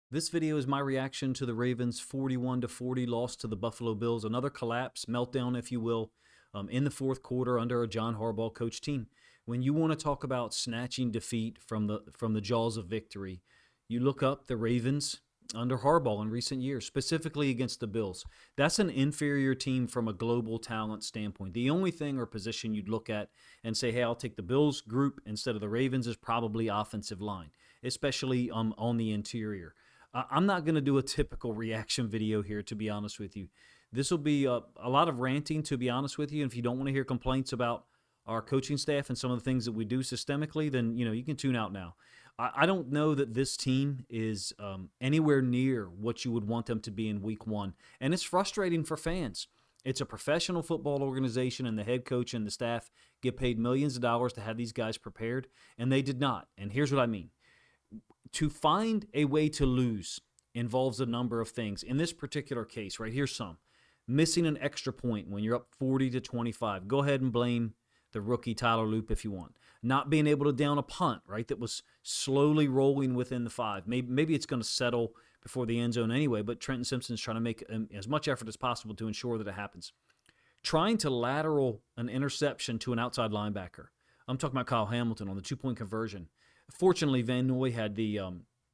This video is my reaction to the Ravens' 41-40 loss to the Buffalo Bills. Another collapse, meltdown, if you will, in the fourth quarter under a John Harbaugh coach team. When you want to talk about snatching defeat from the jaws of victory, you look up the Ravens under Harbaugh in recent years, specifically against the Bills. That's an inferior team from a global talent standpoint. The only thing or position you'd look at and say, hey, I'll take the Bills group instead of the Ravens is probably offensive line, especially on the interior. I'm not going to do a typical reaction video here, to be honest with you. This will be a lot of ranting, to be honest with you. And if you don't want to hear complaints about our coaching staff and some of the things that we do systemically, then you can tune out now. I don't know that this team is anywhere near what you would want them to be in week one. And it's frustrating for fans. It's a professional football organization, and the head coach and the staff get paid millions of dollars to have these guys prepared, and they did not. And here's what I mean. To find a way to lose involves a number of things. In this particular case, right, here's some. Missing an extra point when you're up 40-25. Go ahead and blame the rookie Tyler Loop if you want. Not being able to down a punt, right, that was slowly rolling within the 5. Maybe it's going to settle before the end zone anyway, but Trenton Simpson's trying to make as much effort as possible to ensure that it happens. Trying to lateral an interception to an outside linebacker. I'm talking about Kyle Hamilton on the two-point conversion. Fortunately, Van Noy had the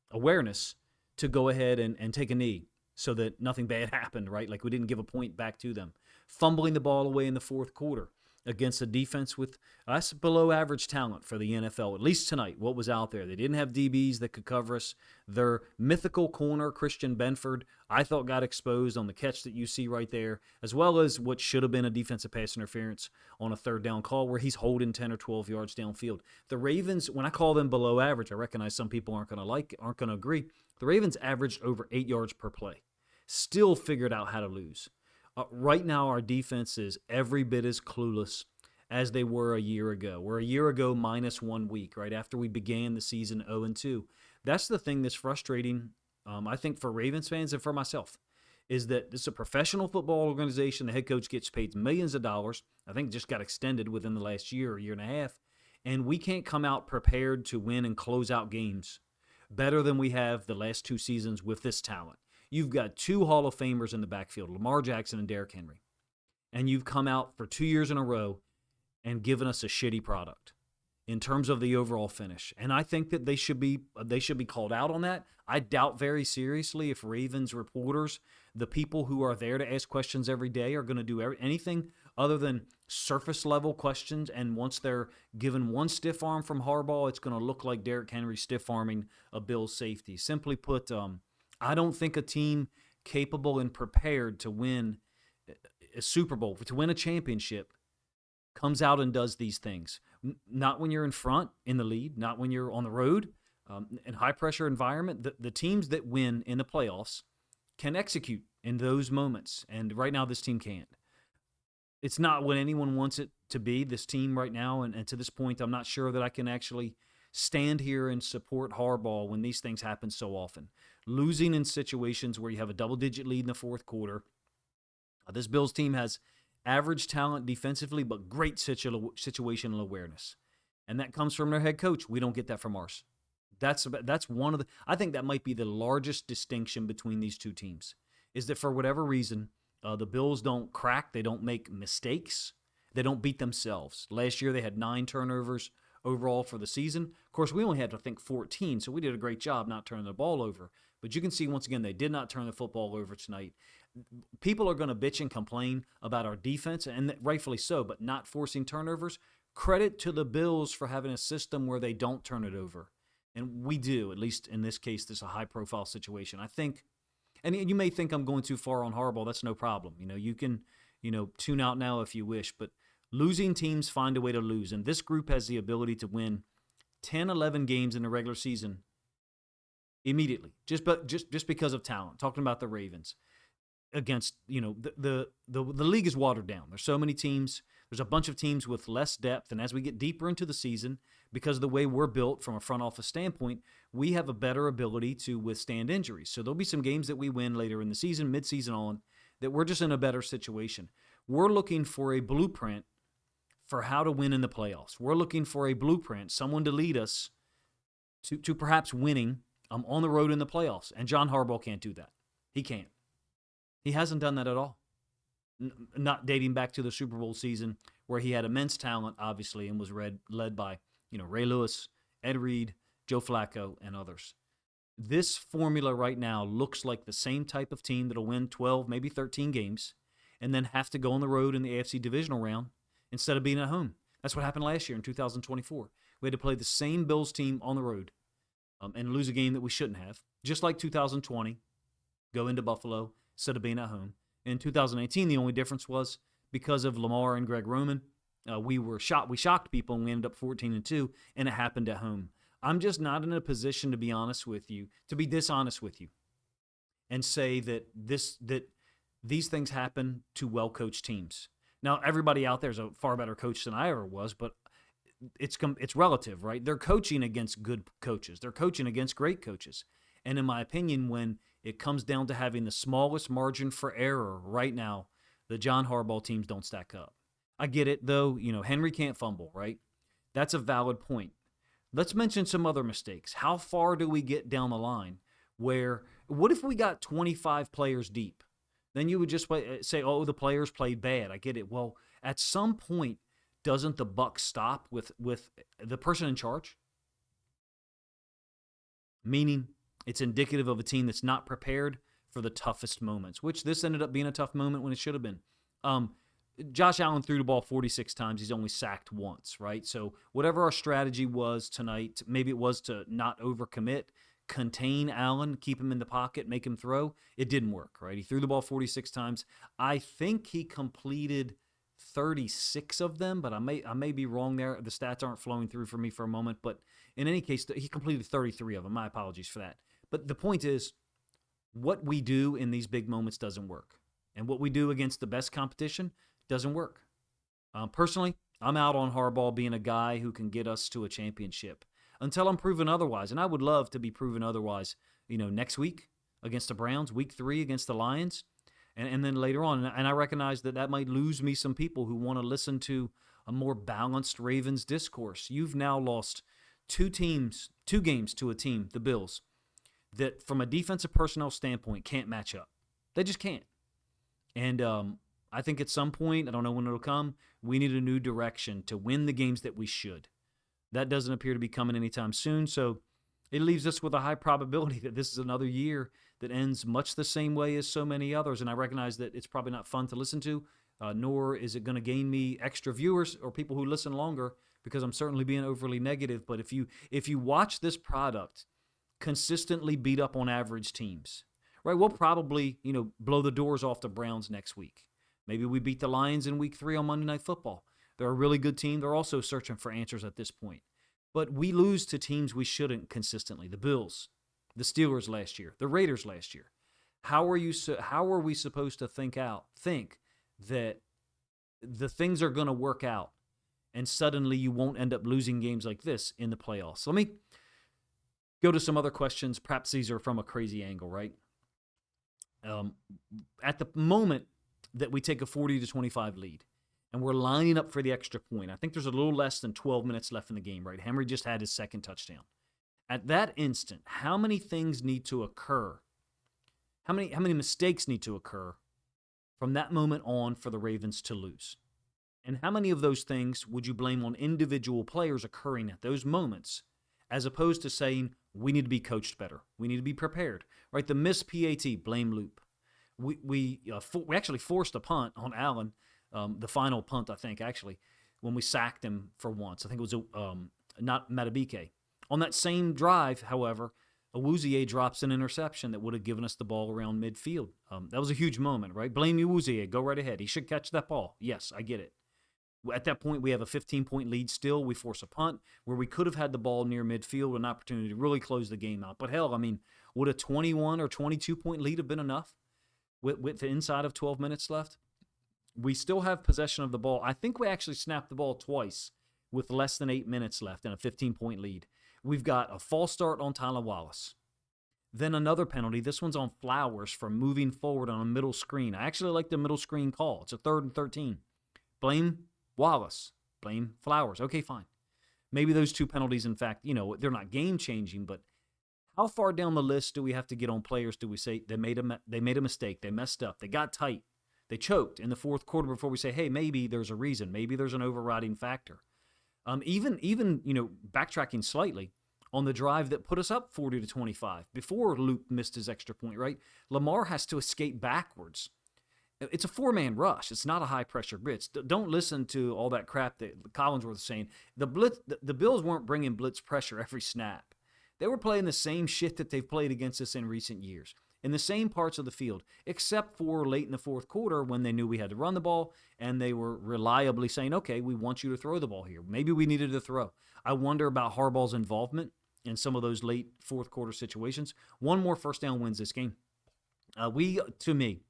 awareness to go ahead and take a knee so that nothing bad happened, right? Like we didn't give a point back to them. Fumbling the ball away in the fourth quarter against a defense with us below average talent for the NFL, at least tonight, what was out there. They didn't have DBs that could cover us. Their mythical corner, Christian Benford, I thought got exposed on the catch that you see right there, as well as what should have been a defensive pass interference on a third down call where he's holding 10 or 12 yards downfield. The Ravens, when I call them below average, I recognize some people aren't going to agree. The Ravens averaged over 8 yards per play. Still figured out how to lose. Right now, our defense is every bit as clueless as they were a year ago. We're a year ago minus 1 week, right, after we began the season 0-2. That's the thing that's frustrating, I think, for Ravens fans and for myself, is that this is a professional football organization. The head coach gets paid millions of dollars. I think just got extended within the last year and a half. And we can't come out prepared to win and close out games better than we have the last 2 seasons with this talent. You've got 2 Hall of Famers in the backfield, Lamar Jackson and Derrick Henry. And you've come out for 2 years in a row and given us a shitty product in terms of the overall finish. And I think that they should be called out on that. I doubt very seriously if Ravens reporters, the people who are there to ask questions every day, are going to do anything other than surface level questions. And once they're given one stiff arm from Harbaugh, it's going to look like Derrick Henry stiff arming a Bills safety. Simply put, I don't think a team capable and prepared to win a Super Bowl, to win a championship, comes out and does these things. Not when you're in front, in the lead, not when you're on the road, in high-pressure environment. The teams that win in the playoffs can execute in those moments, and right now this team can't. It's not what anyone wants it to be, this team right now, and to this point, I'm not sure that I can actually stand here and support Harbaugh when these things happen so often. Losing in situations where you have a double-digit lead in the fourth quarter. This Bills team has average talent defensively, but great situational awareness. And that comes from their head coach. We don't get that from ours. That's one of the, I think that might be the largest distinction between these two teams, is that for whatever reason, the Bills don't crack, they don't make mistakes, they don't beat themselves. Last year they had 9 turnovers overall for the season. Of course, we only had, I think, 14, so we did a great job not turning the ball over. But you can see, once again, they did not turn the football over tonight. People are going to bitch and complain about our defense, and rightfully so, but not forcing turnovers. Credit to the Bills for having a system where they don't turn it over. And we do, at least in this case. This is a high-profile situation. I think, and you may think I'm going too far on Harbaugh. That's no problem. You can, tune out now if you wish, but losing teams find a way to lose, and this group has the ability to win 10, 11 games in the regular season immediately, just because of talent. Talking about the Ravens against, the league is watered down. There's so many teams. There's a bunch of teams with less depth, and as we get deeper into the season, because of the way we're built from a front office standpoint, we have a better ability to withstand injuries. So there'll be some games that we win later in the season, mid-season on, that we're just in a better situation. We're looking for a blueprint for how to win in the playoffs. We're looking for a blueprint, someone to lead us to perhaps winning on the road in the playoffs. And John Harbaugh can't do that. He can't. He hasn't done that at all. Not dating back to the Super Bowl season where he had immense talent, obviously, and was led by Ray Lewis, Ed Reed, Joe Flacco, and others. This formula right now looks like the same type of team that'll win 12, maybe 13 games, and then have to go on the road in the AFC divisional round instead of being at home. That's what happened last year in 2024. We had to play the same Bills team on the road and lose a game that we shouldn't have, just like 2020, go into Buffalo instead of being at home. In 2018, the only difference was because of Lamar and Greg Roman, we shocked people, and we ended up 14-2, and it happened at home. I'm just not in a position, to be dishonest with you, and say that these things happen to well-coached teams. Now, everybody out there is a far better coach than I ever was, but it's relative, right? They're coaching against good coaches. They're coaching against great coaches. And in my opinion, when it comes down to having the smallest margin for error right now, the John Harbaugh teams don't stack up. I get it, though. Henry can't fumble, right? That's a valid point. Let's mention some other mistakes. How far do we get down the line what if we got 25 players deep? Then you would just say, oh, the players played bad. I get it. Well, at some point, doesn't the buck stop with the person in charge? Meaning it's indicative of a team that's not prepared for the toughest moments, which this ended up being a tough moment when it should have been. Josh Allen threw the ball 46 times. He's only sacked once, right? So whatever our strategy was tonight, maybe it was to not overcommit, contain Allen, keep him in the pocket, make him throw. It didn't work, right? He threw the ball 46 times. I think he completed 36 of them, but I may be wrong there. The stats aren't flowing through for me for a moment, but in any case, he completed 33 of them. My apologies for that. But the point is, what we do in these big moments doesn't work. And what we do against the best competition doesn't work. Personally, I'm out on Harbaugh being a guy who can get us to a championship until I'm proven otherwise. And I would love to be proven otherwise, next week against the Browns, week 3 against the Lions, and then later on. And I recognize that might lose me some people who want to listen to a more balanced Ravens discourse. You've now lost 2 games to a team, the Bills, that from a defensive personnel standpoint can't match up. They just can't. And I think at some point, I don't know when it'll come, we need a new direction to win the games that we should. That doesn't appear to be coming anytime soon, so it leaves us with a high probability that this is another year that ends much the same way as so many others. And I recognize that it's probably not fun to listen to, nor is it going to gain me extra viewers or people who listen longer, because I'm certainly being overly negative. But if you watch this product consistently beat up on average teams, right, we'll probably blow the doors off the Browns next week. Maybe we beat the Lions in week 3 on Monday Night Football. They're a really good team. They're also searching for answers at this point. But we lose to teams we shouldn't consistently. The Bills, the Steelers last year, the Raiders last year. How are we supposed to think that the things are going to work out and suddenly you won't end up losing games like this in the playoffs? So let me go to some other questions. Perhaps these are from a crazy angle, right? At the moment that we take a 40-25 lead, and we're lining up for the extra point. I think there's a little less than 12 minutes left in the game, right? Henry just had his second touchdown. At that instant, how many things need to occur? How many mistakes need to occur from that moment on for the Ravens to lose? And how many of those things would you blame on individual players occurring at those moments, as opposed to saying, we need to be coached better, we need to be prepared, right? The missed PAT, blame Loop. We actually forced a punt on Allen, the final punt, I think, actually, when we sacked him for once. I think it was not Matabike. On that same drive, however, Awuzie drops an interception that would have given us the ball around midfield. That was a huge moment, right? Blame Awuzie. Go right ahead. He should catch that ball. Yes, I get it. At that point, we have a 15-point lead still. We force a punt where we could have had the ball near midfield, an opportunity to really close the game out. But hell, would a 21 or 22-point lead have been enough with the inside of 12 minutes left? We still have possession of the ball. I think we actually snapped the ball twice with less than 8 minutes left and a 15-point lead. We've got a false start on Tyler Wallace. Then another penalty. This one's on Flowers for moving forward on a middle screen. I actually like the middle screen call. It's a 3rd and 13. Blame Wallace. Blame Flowers. Okay, fine. Maybe those 2 penalties, in fact, they're not game-changing, but How far down the list do we have to get on players? Do we say they made a mistake, they messed up, they got tight, they choked in the fourth quarter before we say, hey, maybe there's a reason, maybe there's an overriding factor. Even backtracking slightly on the drive that put us up 40-25 before Luke missed his extra point. Right, Lamar has to escape backwards. It's a four-man rush. It's not a high-pressure blitz. Don't listen to all that crap that Collinsworth was saying. The Bills weren't bringing blitz pressure every snap. They were playing the same shit that they've played against us in recent years, in the same parts of the field, except for late in the fourth quarter when they knew we had to run the ball and they were reliably saying, okay, we want you to throw the ball here. Maybe we needed to throw. I wonder about Harbaugh's involvement in some of those late fourth quarter situations. One more first down wins this game. We, to me,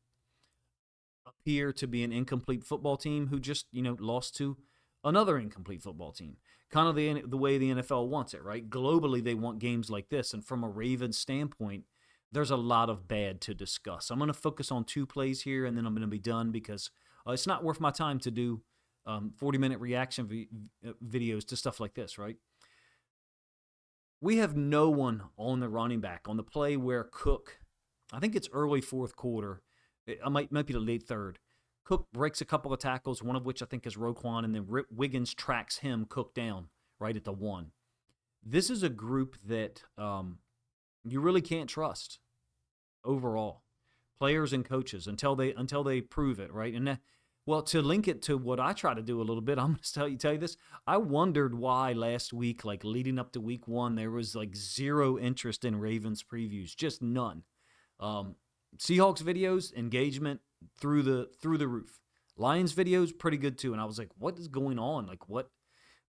appear to be an incomplete football team who just, lost to another incomplete football team. Kind of the way the NFL wants it, right? Globally, they want games like this. And from a Ravens standpoint, there's a lot of bad to discuss. I'm going to focus on two plays here, and then I'm going to be done because it's not worth my time to do 40-minute reaction videos to stuff like this, right? We have no one on the running back on the play where Cook, I think it's early fourth quarter, it might be the late third. Cook breaks a couple of tackles, one of which I think is Roquan, and then Wiggins tracks him, Cook, down right at the one. This is a group that you really can't trust overall, players and coaches, until they prove it, right? And to link it to what I try to do a little bit, I'm going to tell you this. I wondered why last week, like leading up to week one, there was like zero interest in Ravens previews, just none. Seahawks videos, engagement through the roof. Lions videos, pretty good too. And I was like, what is going on? Like, what?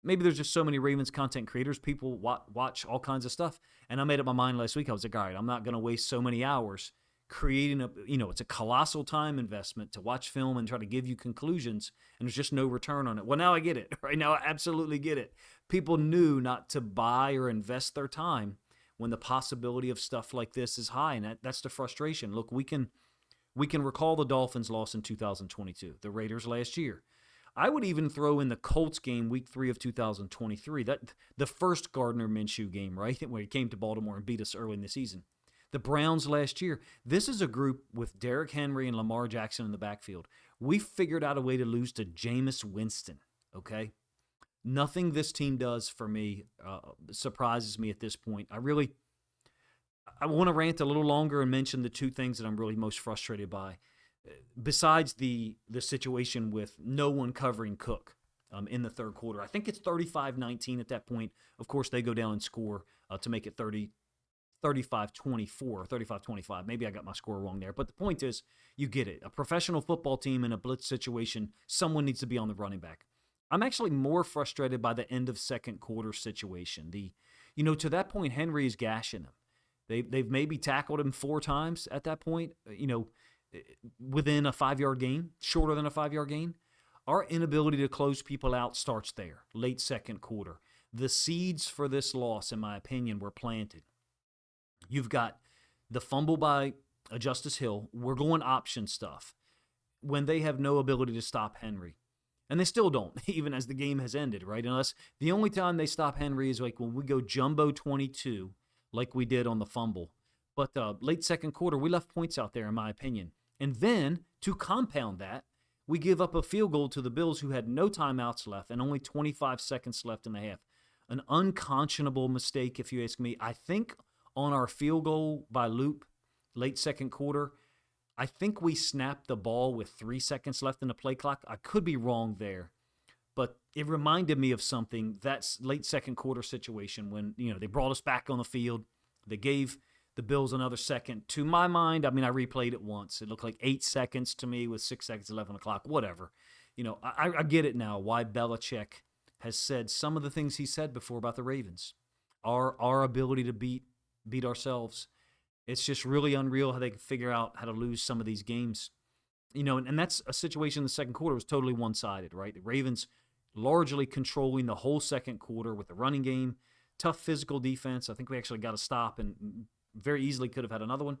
Maybe there's just so many Ravens content creators. People watch all kinds of stuff. And I made up my mind last week. I was like, all right, I'm not going to waste so many hours creating it's a colossal time investment to watch film and try to give you conclusions, and there's just no return on it. Well, now I get it. Right now I absolutely get it. People knew not to buy or invest their time when the possibility of stuff like this is high, and that's the frustration. Look, we can recall the Dolphins' loss in 2022, the Raiders last year. I would even throw in the Colts game, week 3 of 2023, that the first Gardner Minshew game, right, where he came to Baltimore and beat us early in the season. The Browns last year. This is a group with Derrick Henry and Lamar Jackson in the backfield. We figured out a way to lose to Jameis Winston, okay? Nothing this team does for me surprises me at this point. I want to rant a little longer and mention the two things that I'm really most frustrated by. Besides the situation with no one covering Cook in the third quarter. I think it's 35-19 at that point. Of course, they go down and score to make it 35-24, 35-25. Maybe I got my score wrong there. But the point is, you get it. A professional football team in a blitz situation, someone needs to be on the running back. I'm actually more frustrated by the end of second quarter situation. To that point, Henry is gashing him. They've maybe tackled him 4 times at that point, within a 5-yard gain, shorter than a 5-yard gain. Our inability to close people out starts there, late second quarter. The seeds for this loss, in my opinion, were planted. You've got the fumble by Justice Hill. We're going option stuff when they have no ability to stop Henry. And they still don't, even as the game has ended, right? Unless the only time they stop Henry is like when we go jumbo 22, like we did on the fumble. But late second quarter, we left points out there, in my opinion. And then, to compound that, we give up a field goal to the Bills, who had no timeouts left and only 25 seconds left in the half. An unconscionable mistake, if you ask me. I think on our field goal by loop, late second quarter, I think we snapped the ball with 3 seconds left in the play clock. I could be wrong there, but it reminded me of something. That's late second quarter situation when, they brought us back on the field. They gave the Bills another second. To my mind, I replayed it once. It looked like 8 seconds to me with 6 seconds left on the clock, whatever. I get it now why Belichick has said some of the things he said before about the Ravens. Our ability to beat ourselves. It's just really unreal how they can figure out how to lose some of these games. And that's a situation in the second quarter was totally one-sided, right? The Ravens largely controlling the whole second quarter with the running game, tough physical defense. I think we actually got a stop and very easily could have had another one.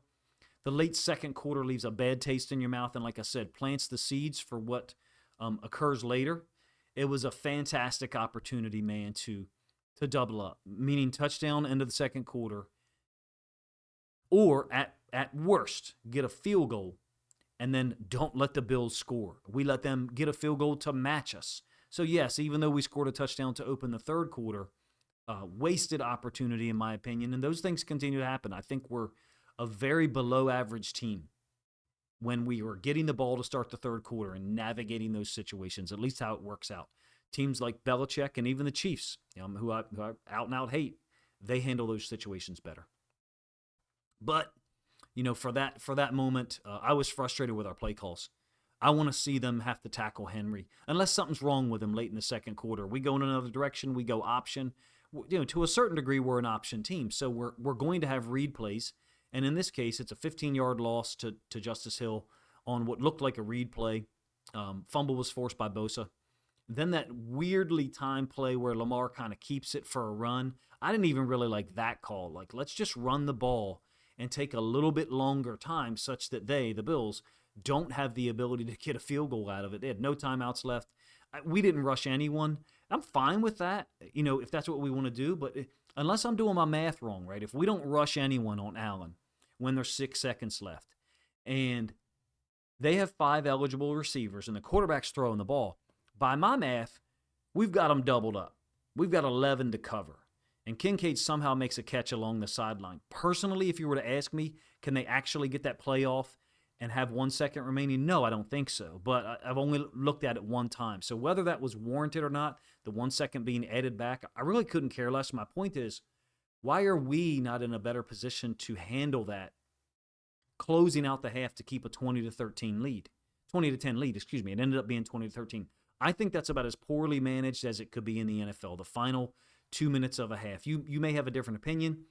The late second quarter leaves a bad taste in your mouth and, like I said, plants the seeds for what occurs later. It was a fantastic opportunity, man, to double up, meaning touchdown end of the second quarter. or at worst, get a field goal and then don't let the Bills score. We let them get a field goal to match us. So, yes, even though we scored a touchdown to open the third quarter, wasted opportunity, in my opinion. And those things continue to happen. I think we're a very below average team when we were getting the ball to start the third quarter and navigating those situations, at least how it works out. Teams like Belichick and even the Chiefs, who I out and out hate, they handle those situations better. But for that moment, I was frustrated with our play calls. I want to see them have to tackle Henry unless something's wrong with him late in the second quarter. We go in another direction. We go option. To a certain degree, we're an option team, so we're going to have read plays. And in this case, it's a 15-yard loss to Justice Hill on what looked like a read play. Fumble was forced by Bosa. Then that weirdly timed play where Lamar kind of keeps it for a run. I didn't even really like that call. Like, let's just run the ball and take a little bit longer time such that the Bills, don't have the ability to get a field goal out of it. They had no timeouts left. We didn't rush anyone. I'm fine with that, if that's what we want to do. But unless I'm doing my math wrong, right? If we don't rush anyone on Allen when there's 6 seconds left and they have 5 eligible receivers and the quarterback's throwing the ball, by my math, we've got them doubled up. We've got 11 to cover. And Kincaid somehow makes a catch along the sideline. Personally, if you were to ask me, can they actually get that play off and have 1 second remaining? No, I don't think so. But I've only looked at it one time. So whether that was warranted or not, the 1 second being added back, I really couldn't care less. My point is, why are we not in a better position to handle that, closing out the half to keep a 20 to 10 lead? It ended up being 20 to 13. I think that's about as poorly managed as it could be in the NFL. The final 2 minutes of a half. You may have a different opinion.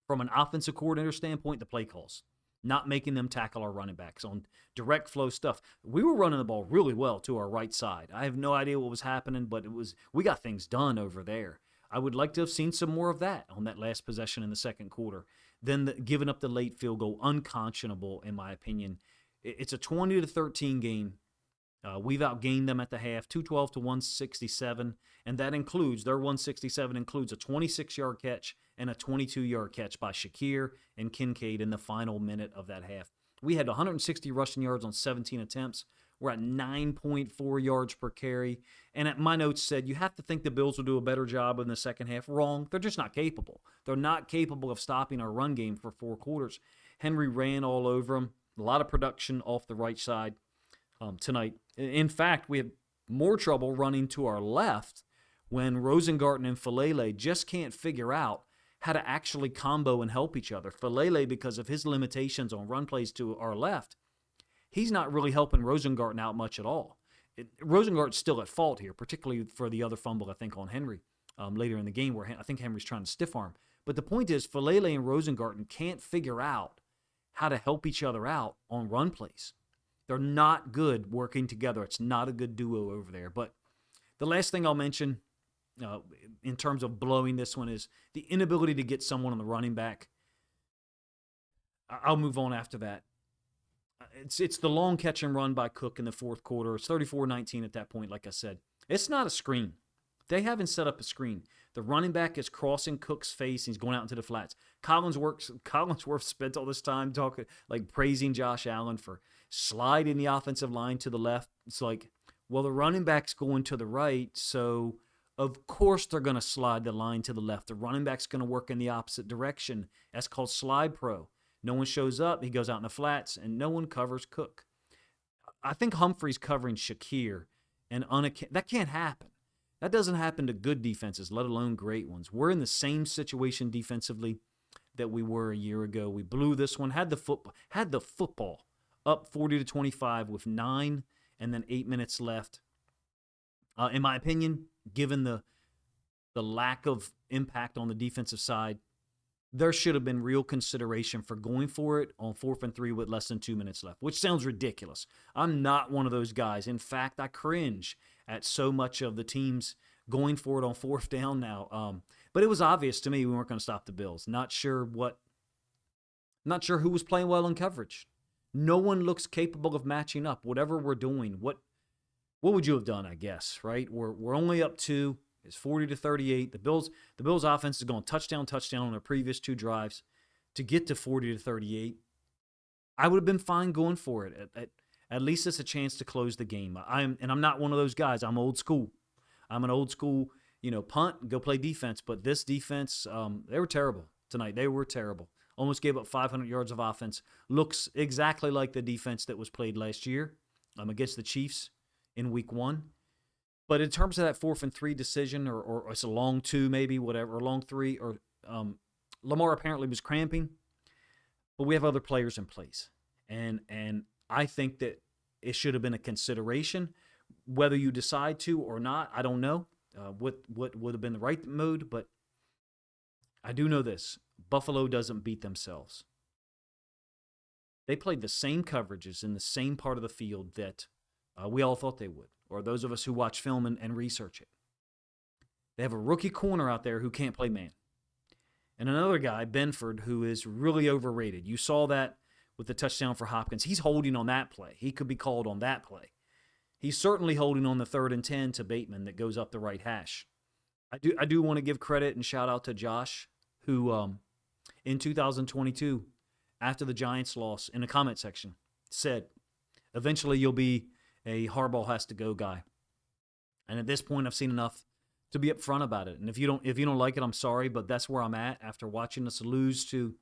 From an offensive coordinator standpoint, the play calls. Not making them tackle our running backs on direct flow stuff. We were running the ball really well to our right side. I have no idea what was happening, but we got things done over there. I would like to have seen some more of that on that last possession in the second quarter. Then giving up the late field goal, unconscionable in my opinion. It's a 20 to 13 game. We've outgained them at the half, 212 to 167, and that includes, their 167 includes a 26-yard catch and a 22-yard catch by Shakir and Kincaid in the final minute of that half. We had 160 rushing yards on 17 attempts. We're at 9.4 yards per carry, and my notes said you have to think the Bills will do a better job in the second half. Wrong. They're just not capable. They're not capable of stopping our run game for 4 quarters. Henry ran all over them. A lot of production off the right side tonight. In fact, we have more trouble running to our left when Rosengarten and Falele just can't figure out how to actually combo and help each other. Falele, because of his limitations on run plays to our left, he's not really helping Rosengarten out much at all. Rosengarten's still at fault here, particularly for the other fumble, I think, on Henry later in the game where I think Henry's trying to stiff arm. But the point is, Falele and Rosengarten can't figure out how to help each other out on run plays. They're not good working together. It's not a good duo over there. But the last thing I'll mention in terms of blowing this one is the inability to get someone on the running back. I'll move on after that. It's the long catch and run by Cook in the fourth quarter. It's 34-19 at that point, like I said. It's not a screen. They haven't set up a screen. The running back is crossing Cook's face, and he's going out into the flats. Collinsworth spent all this time praising Josh Allen for sliding the offensive line to the left. It's like, well, the running back's going to the right, so of course they're going to slide the line to the left. The running back's going to work in the opposite direction. That's called slide pro. No one shows up. He goes out in the flats, and no one covers Cook. I think Humphrey's covering Shakir, and that can't happen. That doesn't happen to good defenses, let alone great ones. We're in the same situation defensively that we were a year ago. We blew this one, had the football up 40-25 with 9 and then 8 minutes left. In my opinion, given the lack of impact on the defensive side, there should have been real consideration for going for it on 4th and 3 with less than 2 minutes left, which sounds ridiculous. I'm not one of those guys. In fact, I cringe at so much of the teams going for it on 4th down now. But it was obvious to me we weren't going to stop the Bills. Not sure who was playing well in coverage. No one looks capable of matching up. Whatever we're doing, what would you have done? I guess, right? We're only up 2. It's 40-38. The Bills' offense is going touchdown on their previous 2 drives. to get to 40-38, I would have been fine going for it. At least it's a chance to close the game. I'm not one of those guys. I'm old school. I'm an old school, punt and go play defense. But this defense, they were terrible tonight. They were terrible. Almost gave up 500 yards of offense. Looks exactly like the defense that was played last year against the Chiefs in week 1. But in terms of that 4th and 3 decision, or it's a long 2 maybe, whatever, or long 3, or Lamar apparently was cramping, but we have other players in place. And I think that it should have been a consideration. Whether you decide to or not, I don't know what would have been the right mode, but I do know this. Buffalo doesn't beat themselves. They played the same coverages in the same part of the field that we all thought they would, or those of us who watch film and research it. They have a rookie corner out there who can't play man. And another guy, Benford, who is really overrated. You saw that with the touchdown for Hopkins. He's holding on that play. He could be called on that play. He's certainly holding on the 3rd and 10 to Bateman that goes up the right hash. I do want to give credit and shout out to Josh, who in 2022, after the Giants loss, in the comment section, said, eventually you'll be a Harbaugh has to go guy. And at this point, I've seen enough to be upfront about it. And if you don't like it, I'm sorry, but that's where I'm at after watching us lose to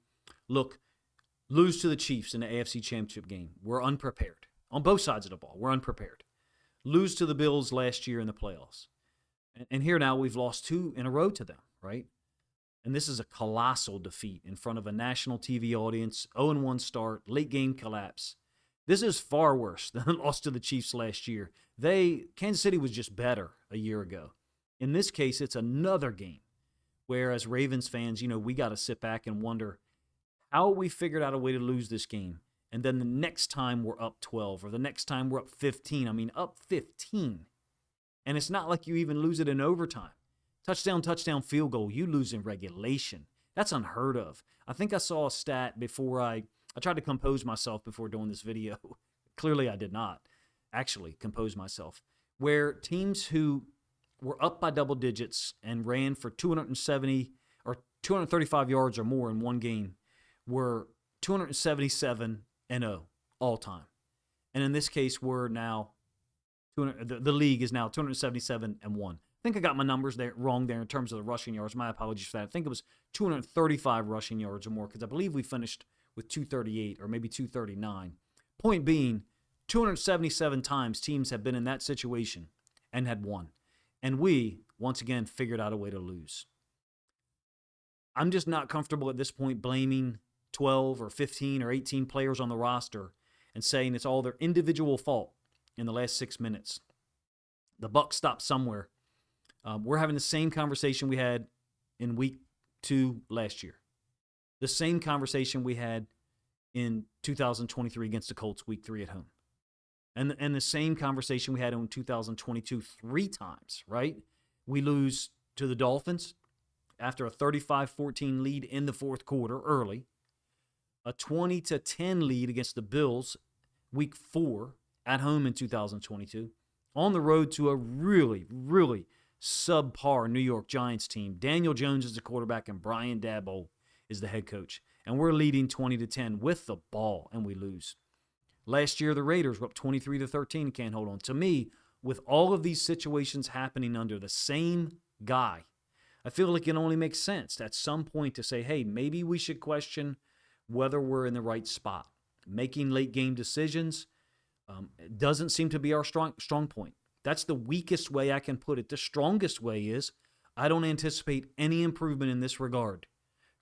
the Chiefs in the AFC Championship game. We're unprepared. On both sides of the ball, we're unprepared. Lose to the Bills last year in the playoffs. And here now we've lost 2 in a row to them, right? And this is a colossal defeat in front of a national TV audience, 0-1 start, late game collapse. This is far worse than the loss to the Chiefs last year. Kansas City was just better a year ago. In this case, it's another game where, as Ravens fans, we got to sit back and wonder how we figured out a way to lose this game. And then the next time we're up 12, or the next time we're up 15. I mean, up 15. And it's not like you even lose it in overtime. Touchdown, field goal, you lose in regulation. That's unheard of. I think I saw a stat before I tried to compose myself before doing this video. Clearly, I did not actually compose myself. Where teams who were up by double digits and ran for 270 or 235 yards or more in one game were 277-0 all time. And in this case, we're now the league is now 277-1. I think I got my numbers wrong there in terms of the rushing yards. My apologies for that. I think it was 235 rushing yards or more, because I believe we finished with 238 or maybe 239. Point being, 277 times teams have been in that situation and had won. And we, once again, figured out a way to lose. I'm just not comfortable at this point blaming 12 or 15 or 18 players on the roster and saying it's all their individual fault in the last 6 minutes. The buck stopped somewhere. We're having the same conversation we had in week 2 last year. The same conversation we had in 2023 against the Colts week 3 at home. And the same conversation we had in 2022 3 times, right? We lose to the Dolphins after a 35-14 lead in the fourth quarter early. A 20-10 lead against the Bills week 4 at home in 2022. On the road to a really, really subpar New York Giants team. Daniel Jones is the quarterback and Brian Daboll is the head coach. And we're leading 20-10 with the ball, and we lose. Last year, the Raiders were up 23-13 and can't hold on. To me, with all of these situations happening under the same guy, I feel like it only makes sense at some point to say, hey, maybe we should question whether we're in the right spot. Making late game decisions doesn't seem to be our strong point. That's the weakest way I can put it. The strongest way is I don't anticipate any improvement in this regard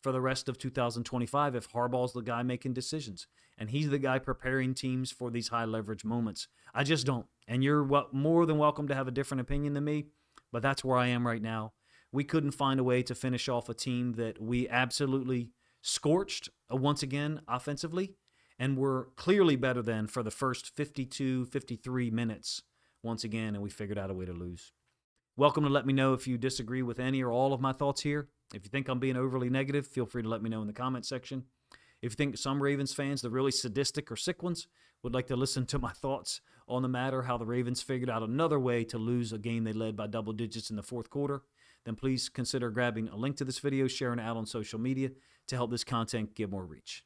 for the rest of 2025 if Harbaugh's the guy making decisions and he's the guy preparing teams for these high leverage moments. I just don't. And you're more than welcome to have a different opinion than me, but that's where I am right now. We couldn't find a way to finish off a team that we absolutely scorched once again offensively, and we're clearly better than for the first 52, 53 minutes once again, and we figured out a way to lose. Welcome to let me know if you disagree with any or all of my thoughts here. If you think I'm being overly negative, feel free to let me know in the comment section. If you think some Ravens fans, the really sadistic or sick ones, would like to listen to my thoughts on the matter, how the Ravens figured out another way to lose a game they led by double digits in the fourth quarter, then please consider grabbing a link to this video, sharing it out on social media to help this content get more reach.